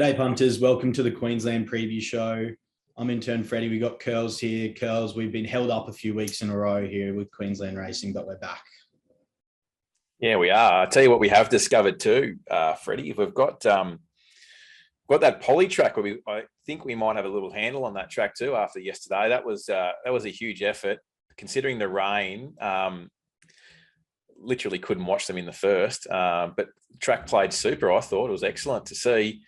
G'day punters, welcome to the Queensland Preview Show. I'm Intern Freddie. We got Curls here. Curls, we've been held up a few weeks in a row here with Queensland Racing, but we're back. Yeah, we are. I'll tell you what we have discovered too, Freddie. We've got that poly track where I think we might have a little handle on that track too after yesterday. That was a huge effort considering the rain. Literally couldn't watch them in the first, but track played super. I thought it was excellent to see.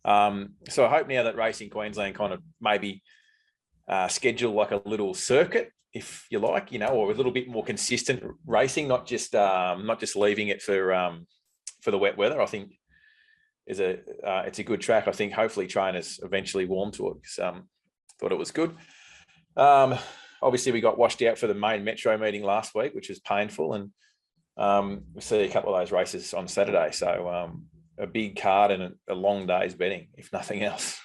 So I hope now that Racing Queensland kind of maybe schedule like a little circuit, if you like, or a little bit more consistent racing, not just leaving it for the wet weather. I think it's a good track. I think hopefully trainers eventually warm to it. Thought it was good. Obviously we got washed out for the main Metro meeting last week, which was painful, and we'll see a couple of those races on Saturday. So a big card and a long day's betting, if nothing else.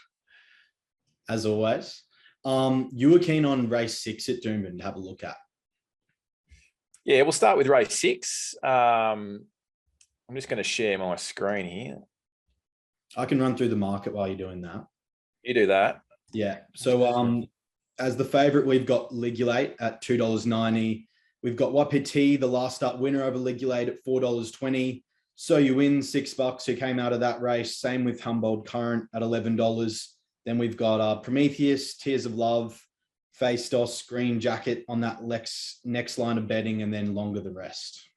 As always. You were keen on race 6 at Doomben to have a look at. Yeah, we'll start with race 6. I'm just going to share my screen here. I can run through the market while you're doing that. You do that. Yeah. So as the favourite, we've got Ligulate at $2.90. We've got Wapiti, the last start winner over Ligulate at $4.20. So you win $6 who came out of that race. Same with Humboldt Current at $11. Then we've got Prometheus, Tears of Love, Faistos, Green Jacket on that next line of betting, and then longer the rest.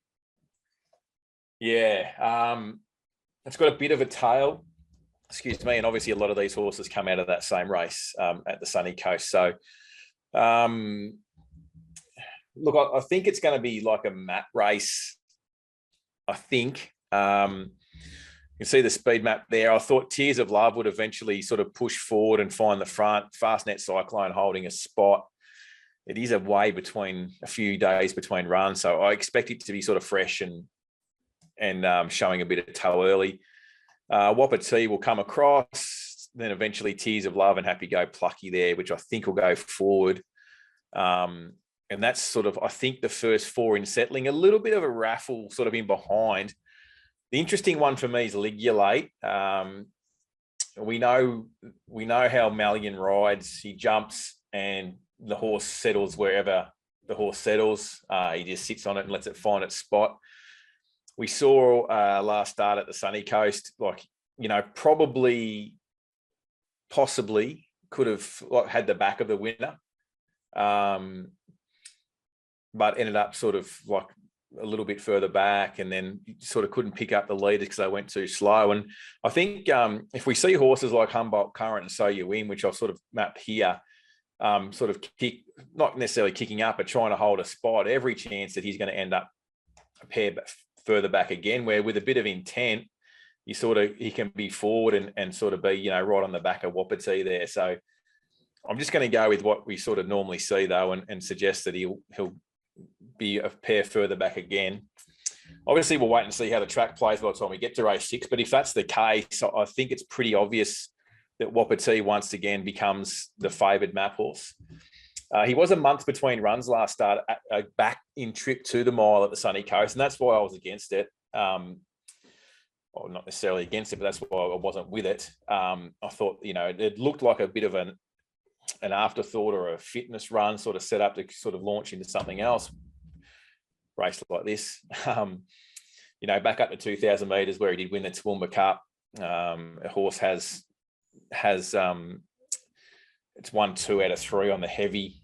Yeah, it's got a bit of a tail, excuse me, and obviously a lot of these horses come out of that same race at the Sunny Coast. So, look, I think it's going to be like a map race, I think. You can see the speed map there. I thought Tears of Love would eventually sort of push forward and find the front. Fastnet Cyclone holding a spot. It is a few days between runs, so I expect it to be sort of fresh and showing a bit of toe early. Wapiti will come across, then eventually Tears of Love and Happy Go Plucky there, which I think will go forward. And that's sort of, I think, the first 4 in settling. A little bit of a raffle sort of in behind. The interesting one for me is Ligulate. We know how Malian rides. He jumps and the horse settles wherever the horse settles. He just sits on it and lets it find its spot. We saw last start at the Sunny Coast, possibly could have had the back of the winner, but ended up sort of like a little bit further back, and then sort of couldn't pick up the leaders because they went too slow. And I think if we see horses like Humboldt Current and So You Win, which I've sort of mapped here, sort of not necessarily kicking up, but trying to hold a spot, every chance that he's going to end up a pair further back again, where with a bit of intent, he can be forward and sort of be, right on the back of Wapiti there. So I'm just going to go with what we sort of normally see though, and suggest that he'll be a pair further back again. Obviously, we'll wait and see how the track plays by the time we get to race 6. But if that's the case, I think it's pretty obvious that Wapiti once again becomes the favoured map horse. He was a month between runs last start, back in trip to the mile at the Sunny Coast, and that's why I was against it. Well, not necessarily against it, but that's why I wasn't with it. I thought, it looked like a bit of an afterthought or a fitness run sort of set up to sort of launch into something else, race like this. Back up to 2,000 metres where he did win the Toowoomba Cup. A horse has it's 1, 2 out of 3 on the heavy.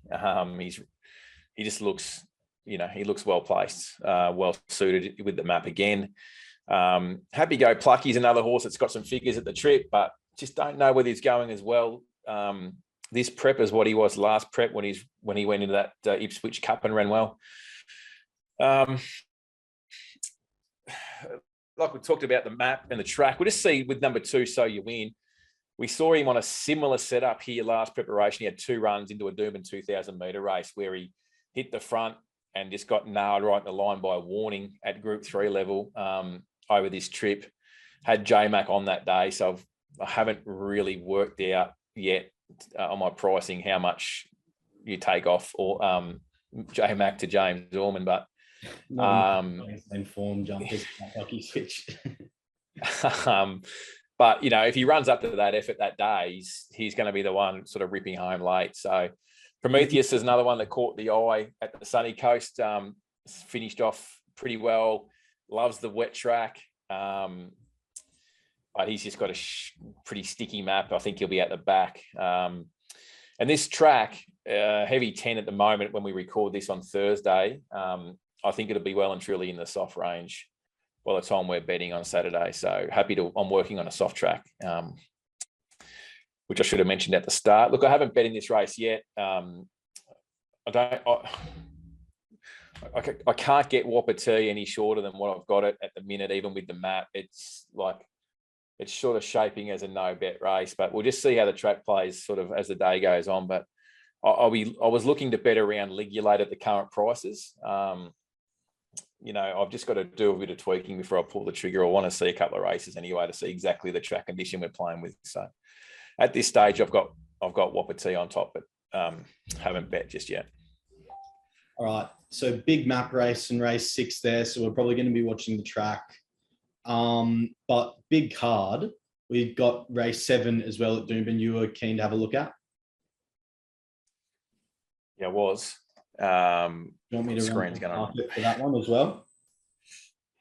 He just looks, he looks well placed, well suited with the map again. Happy Go Plucky is another horse that's got some figures at the trip, but just don't know whether he's going as well this prep as what he was last prep when he went into that Ipswich Cup and ran well. Like we talked about the map and the track, we'll just see with number 2, So You Win. We saw him on a similar setup here last preparation. He had 2 runs into a Doomben 2,000 metre race where he hit the front and just got nailed right in the line by a warning at Group 3 level over this trip. Had J-Mac on that day, so I haven't really worked out yet on my pricing how much you take off or J-Mac to James Orman, but informed jumpers hockey switch. But, if he runs up to that effort that day, he's going to be the one sort of ripping home late. So Prometheus is another one that caught the eye at the sunny coast, finished off pretty well, loves the wet track. But he's just got a pretty sticky map. I think he'll be at the back. And this track, heavy 10 at the moment when we record this on Thursday, I think it'll be well and truly in the soft range by the time we're betting on Saturday. So I'm working on a soft track, which I should have mentioned at the start. Look, I haven't bet in this race yet. I can't get Wapiti any shorter than what I've got it at the minute, even with the map. It's sort of shaping as a no bet race, but we'll just see how the track plays sort of as the day goes on. But I was looking to bet around Ligulate at the current prices. I've just got to do a bit of tweaking before I pull the trigger. I want to see a couple of races anyway to see exactly the track condition we're playing with. So at this stage, I've got Wapiti on top, but haven't bet just yet. All right. So big map race and race 6 there. So we're probably going to be watching the track. But big card, we've got race 7 as well at Doomben. You were keen to have a look at? Yeah, I was. You want me to screen's going on for that one as well?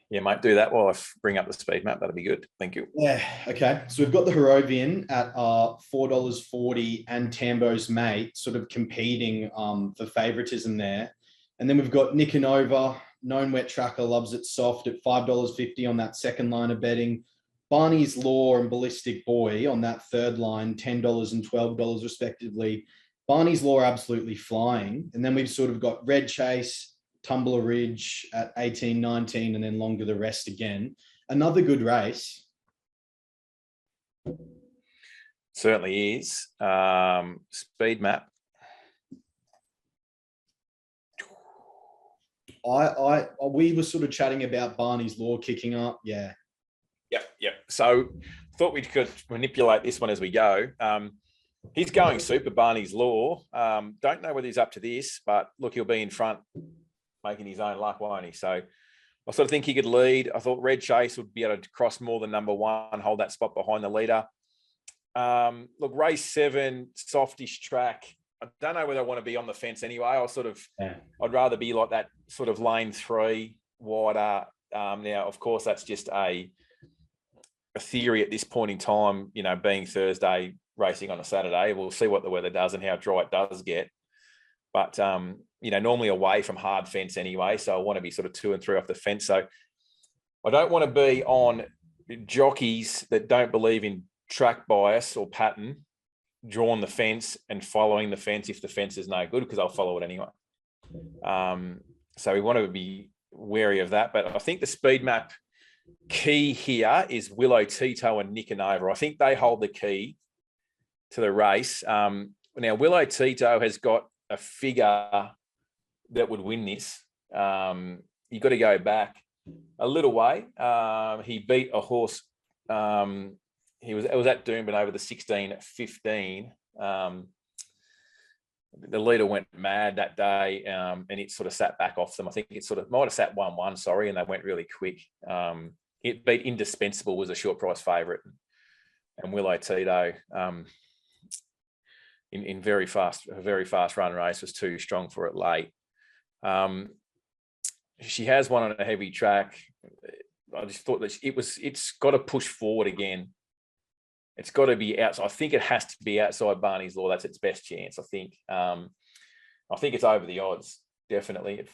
Yeah, mate, do that while I bring up the speed map. That'll be good. Thank you. Yeah, okay. So we've got the Harrovian at $4.40 and Tambo's Mate sort of competing for favoritism there. And then we've got Nicanova, known wet tracker, loves it soft at $5.50 on that second line of betting. Barney's Law and Ballistic Boy on that third line, $10 and $12 respectively. Barney's Law absolutely flying. And then we've sort of got Red Chase, Tumbler Ridge at 18, 19, and then longer the rest again. Another good race. Certainly is. Speed map. We were sort of chatting about Barney's Law kicking up. Yeah. Yep. So thought we could manipulate this one as we go. He's going super, Barney's Law. Don't know whether he's up to this, but look, he'll be in front making his own luck, won't he? So I sort of think he could lead. I thought Red Chase would be able to cross more than number 1, hold that spot behind the leader. Look, race 7, softish track. I don't know whether I want to be on the fence anyway. I'd rather be like that sort of lane 3 wider. Now, of course, that's just a theory at this point in time, being Thursday, racing on a Saturday. We'll see what the weather does and how dry it does get. But, normally away from hard fence anyway. So I want to be sort of 2 and 3 off the fence. So I don't want to be on jockeys that don't believe in track bias or pattern, drawing the fence and following the fence if the fence is no good, because I'll follow it anyway. So we want to be wary of that. But I think the speed map key here is Willow Tito and Nicanova. I think they hold the key to the race. Now, Willow Tito has got a figure that would win this. You've got to go back a little way. He beat a horse. It was at Doomben over the 16 at 15. The leader went mad that day, and it sort of sat back off them. I think it sort of might have sat 1-1, sorry, and they went really quick. It beat Indispensable, was a short price favourite, and Willow Tito in a very fast run race was too strong for it late. She has won on a heavy track. I just thought that it's got to push forward again. It's got to be outside. I think it has to be outside Barney's Law. That's its best chance, I think. I think it's over the odds, definitely.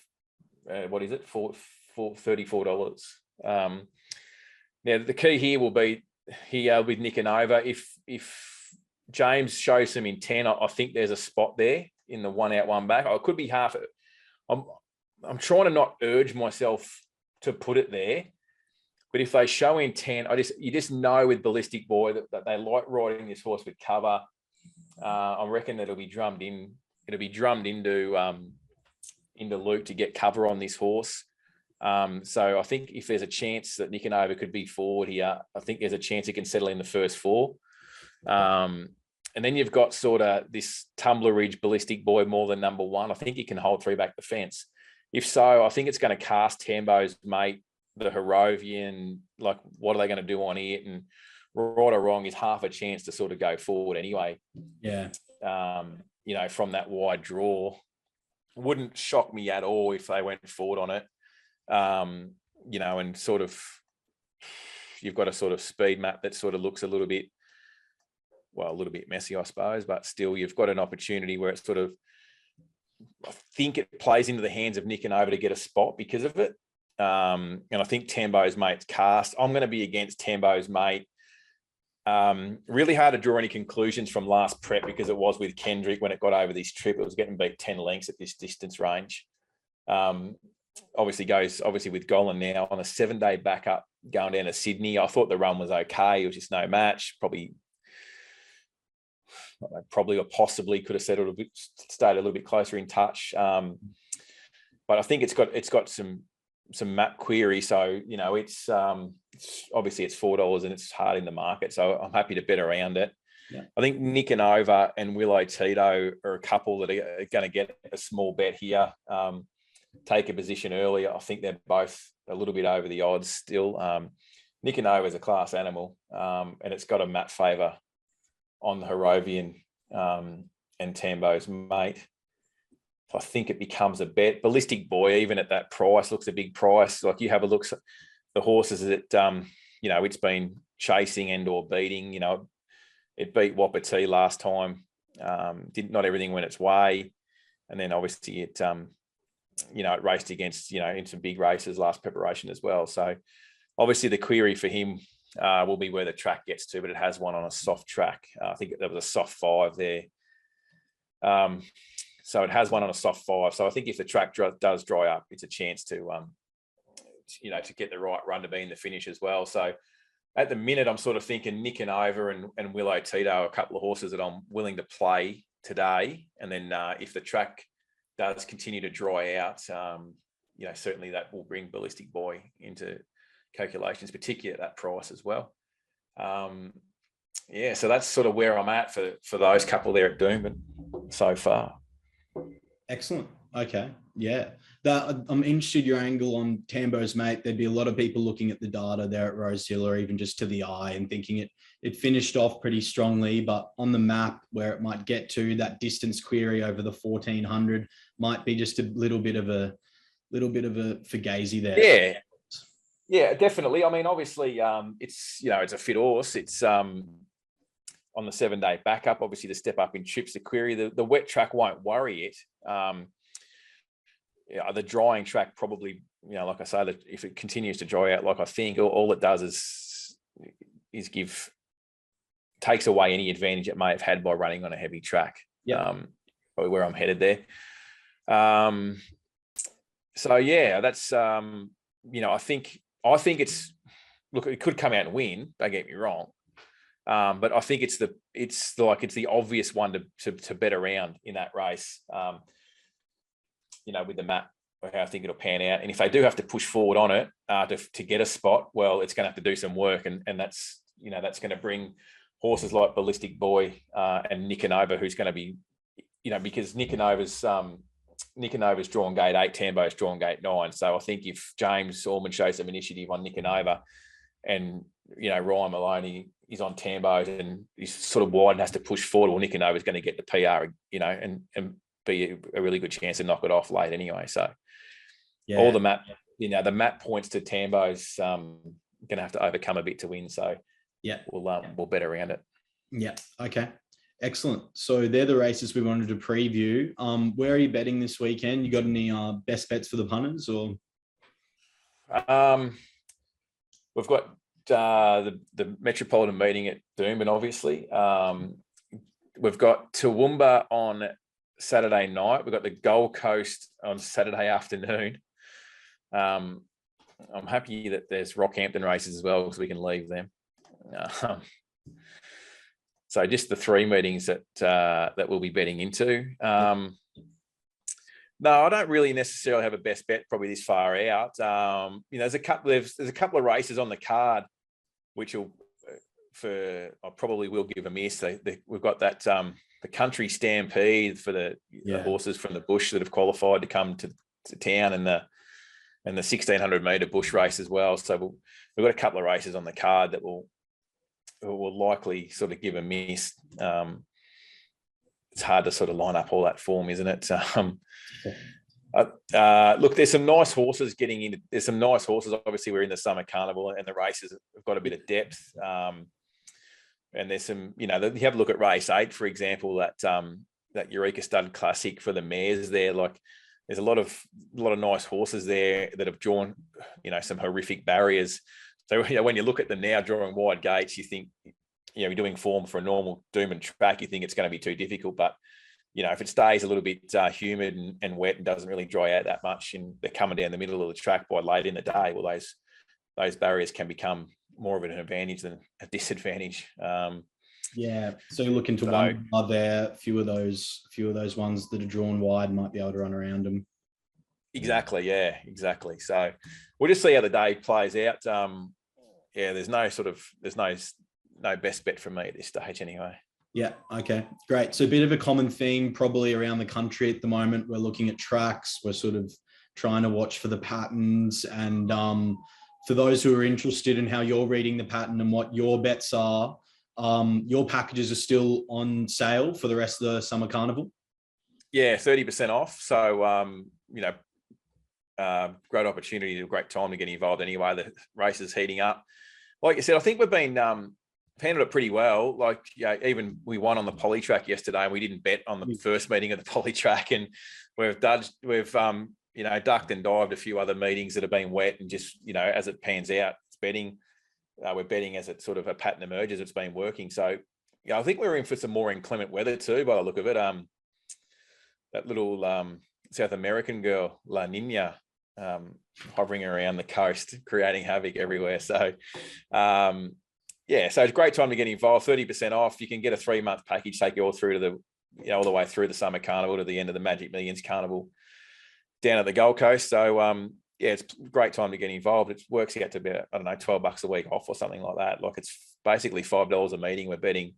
What is it? $34. Now, the key here will be here with Nicanova. If James shows some intent, I think there's a spot there in the 1 out, 1 back. I could be half. I'm trying to not urge myself to put it there. But if they show intent, you just know with Ballistic Boy that they like riding this horse with cover. I reckon that it'll be drummed in. It'll be drummed into Luke to get cover on this horse. So I think if there's a chance that Nicanova could be forward here, I think there's a chance he can settle in the first 4. And then you've got sort of this Tumbler Ridge Ballistic Boy more than number 1. I think he can hold 3 back the fence. If so, I think it's going to cast Tambo's Mate, the Harrovian, like what are they going to do on it, and right or wrong, is half a chance to sort of go forward anyway. Yeah. You know, from that wide draw. Wouldn't shock me at all if they went forward on it. You know, and sort of, you've got a sort of speed map that sort of looks a little bit messy, I suppose, but still you've got an opportunity where it's sort of, I think it plays into the hands of Nick and Over to get a spot because of it. And I think Tambo's mate's cast. I'm going to be against Tambo's mate. Really hard to draw any conclusions from last prep because it was with Kendrick when it got over this trip. It was getting beat 10 lengths at this distance range. Obviously with Golan now on a 7-day backup going down to Sydney. I thought the run was okay. It was just no match. Probably or possibly could have stayed a little bit closer in touch. But I think it's got some map query. So, you know, it's obviously it's $4 and it's hard in the market. So I'm happy to bet around it. Yeah. I think Nick and Over and Willow Tito are a couple that are going to get a small bet here. Take a position earlier. I think they're both a little bit over the odds still. Nick and Over is a class animal, and it's got a map favour on the Harrovian and Tambo's mate. I think it becomes a bet. Ballistic Boy, even at that price, looks a big price. Like, you have a look, the horses that you know, it's been chasing and or beating. You know, it beat Wapiti last time. Not everything went its way, and then obviously it you know, it raced against, you know, in some big races last preparation as well. So obviously the query for him will be where the track gets to, but it has one on a soft track. I think there was a soft 5 there. So it has one on a soft 5. So I think if the track does dry up, it's a chance to, you know, to get the right run to be in the finish as well. So at the minute, I'm sort of thinking Nick and Over and Willow Tito are a couple of horses that I'm willing to play today. And then if the track does continue to dry out, you know, certainly that will bring Ballistic Boy into calculations, particularly at that price as well. Yeah, so that's sort of where I'm at for those couple there at Doomben so far. Excellent. Okay. Yeah. I'm interested your angle on Tambo's mate. There'd be a lot of people looking at the data there at Rosehill, or even just to the eye, and thinking it finished off pretty strongly, but on the map where it might get to, that distance query over the 1400 might be just a little bit of a fugazi there. Yeah. Yeah, definitely. I mean, obviously, it's, you know, it's a fit horse. It's on the 7-day backup. Obviously, the step up in trips, the query, the wet track won't worry it. Yeah, the drying track probably, you know, like I say, that if it continues to dry out, like I think, all it does is takes away any advantage it may have had by running on a heavy track. Yeah, probably where I'm headed there. So yeah, that's you know, I think it's, look, it could come out and win. Don't get me wrong, but I think it's the obvious one to bet around in that race. You know, with the map, how I think it'll pan out. And if they do have to push forward on it to get a spot, well, it's going to have to do some work, and that's, you know, that's going to bring horses like Ballistic Boy and Nick and Over, who's going to be, you know, because Nick and Over's drawn gate 8, Tambo's drawn gate 9. So I think if James Allman shows some initiative on Nick and Over, and, you know, Ryan Maloney is on Tambo's and he's sort of wide and has to push forward, well, Nick and Over is going to get the PR, you know, and be a really good chance to knock it off late anyway. So yeah, all the map, you know, the map points to Tambo's going to have to overcome a bit to win. So yeah, we'll bet around it. Yeah. Okay. Excellent. So they're the races we wanted to preview. Where are you betting this weekend? You got any best bets for the punters, or? We've got the Metropolitan meeting at Doomben, obviously. We've got Toowoomba on Saturday night. We've got the Gold Coast on Saturday afternoon. I'm happy that there's Rockhampton races as well, because we can leave them. So just the 3 meetings that we'll be betting into. No, I don't really necessarily have a best bet probably this far out. You know, there's a couple of races on the card which I probably will give a miss. We've got that the Country Stampede for the horses from the bush that have qualified to come to town, and the 1600 metre bush race as well. So we've got a couple of races on the card that will will likely sort of give a miss. It's hard to sort of line up all that form, isn't it? Look, there's some nice horses getting into. There's some nice horses. Obviously, we're in the summer carnival, and the races have got a bit of depth. And there's some, you have a look at race 8, for example, that Eureka Stud Classic for the mares there. Like, there's a lot of nice horses there that have drawn, some horrific barriers. So, when you look at them now drawing wide gates, you think, you're doing form for a normal Doomben track, you think it's going to be too difficult. But, if it stays a little bit humid and wet and doesn't really dry out that much, and they're coming down the middle of the track by late in the day, well, those barriers can become more of an advantage than a disadvantage. Yeah. So you're looking to one, are there a few of those ones that are drawn wide might be able to run around them? Exactly. Yeah, exactly. So we'll just see how the day plays out. There's no best bet from me at this stage anyway. Yeah. Okay, great. So a bit of a common theme probably around the country at the moment. We're looking at tracks. We're sort of trying to watch for the patterns. And for those who are interested in how you're reading the pattern and what your bets are, your packages are still on sale for the rest of the summer carnival. Yeah, 30% off. So, great opportunity, a great time to get involved anyway. The race is heating up. Like I said, I think we've been handled it pretty well. Like, even we won on the poly track yesterday, and we didn't bet on the first meeting of the poly track, and we've ducked and dived a few other meetings that have been wet, and just, as it pans out, it's betting. We're betting as it sort of a pattern emerges. It's been working. So, I think we're in for some more inclement weather too, by the look of it. That little South American girl, La Nina, hovering around the coast, creating havoc everywhere. So, so it's a great time to get involved. 30% off. You can get a 3-month package, take you all through to all the way through the summer carnival to the end of the Magic Millions carnival down at the Gold Coast. So, it's a great time to get involved. It works out to about, $12 a week off or something like that. Like, it's basically $5 a meeting. We're betting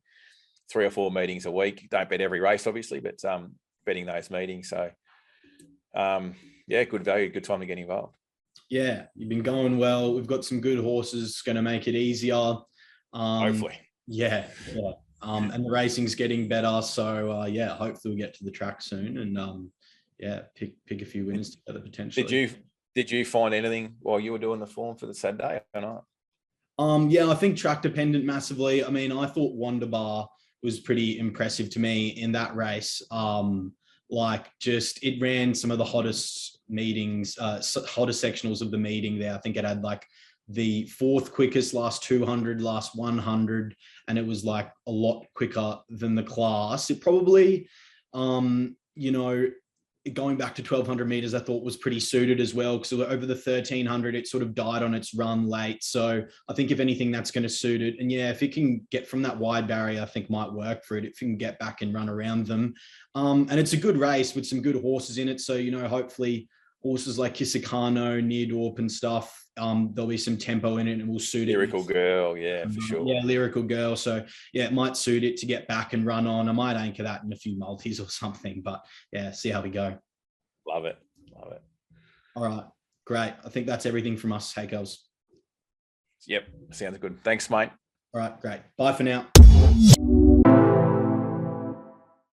3 or 4 meetings a week. Don't bet every race, obviously, but betting those meetings. So, good value, good time to get involved. Yeah, you've been going well. We've got some good horses, going to make it easier. Hopefully. Yeah. And the racing's getting better. So, hopefully we'll get to the track soon and, pick a few winners together potentially. Did you find anything while you were doing the form for the Saturday or not? I think track dependent massively. I mean, I thought Wonderbar was pretty impressive to me in that race. It ran some of the hottest meetings, hottest sectionals of the meeting there. I think it had the 4th quickest, last 200, last 100, and it was a lot quicker than the class. It probably, going back to 1200 meters, I thought was pretty suited as well, because over the 1300, it sort of died on its run late. So I think if anything, that's going to suit it. And if it can get from that wide barrier, I think might work for it. If it can get back and run around them. And it's a good race with some good horses in it. So, hopefully horses like Kisakano, Neardorp and stuff, there'll be some tempo in it and will suit Lyrical Girl, yeah, for sure. Yeah, Lyrical Girl. So, it might suit it to get back and run on. I might anchor that in a few multis or something, but see how we go. Love it. All right, great. I think that's everything from us. Hey, girls. Yep, sounds good. Thanks, mate. All right, great. Bye for now.